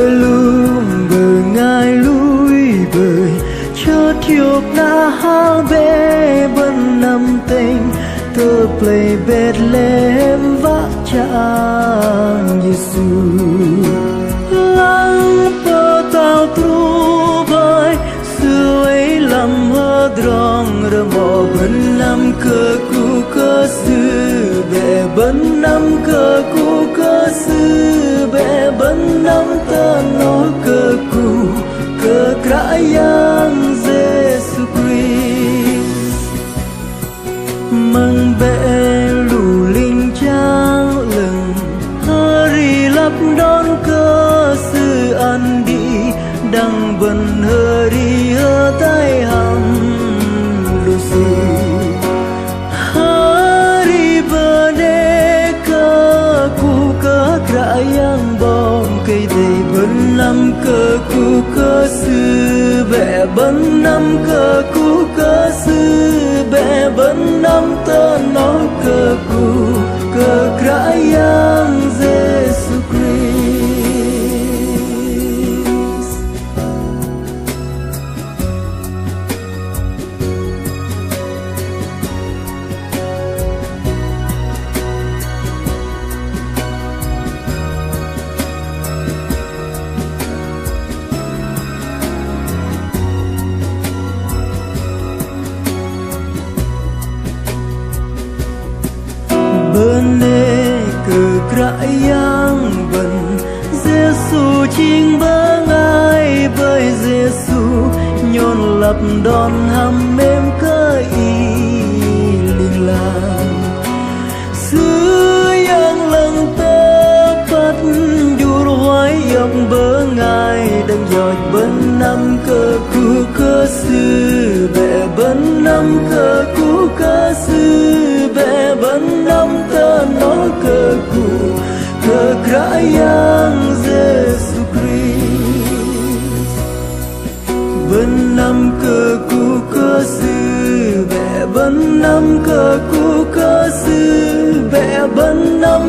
luôn bờ ngài lui bơi cho thiệp na hao bé bên nằm tình tơ play Bethlehem vác chàng Giêsu lăng bờ tàu tru bơi xưa ấy làm hơ drong rơ mò bên năm cơ cu cơ sư bè bên năm cơ cu cơ sư bè bên năm tơ nó cơ cu cơ krayang Giêsu Christ mang bè lù linh trang lừng hari lấp đón cơ sư ăn đi đăng bần hơ đi hơ tay hầm lù sư hari bờ đê cơ cu cơ krayang bom cây đầy bần năm cơ cu cơ sư bè bần năm cơ cu cơ sư bè bần năm tơ nó cơ cu cơ krayang Giêsu Christ bên đê cờ krayang bần Giêsu chính bơ ngài bởi Giêsu nhon lập đòn hầm êm cơ y linh lang xưa yang lần tơ phát dùr hoài dọc bơ ngài đang dõi bên năm cơ cu cơ sư bè bên năm cơ cu cơ sư bè bên năm tơ nó cơ cu cơ krayang Giêsu Christ bên năm cơ cu cơ sư bè bên năm cơ cu cơ sư bè bên năm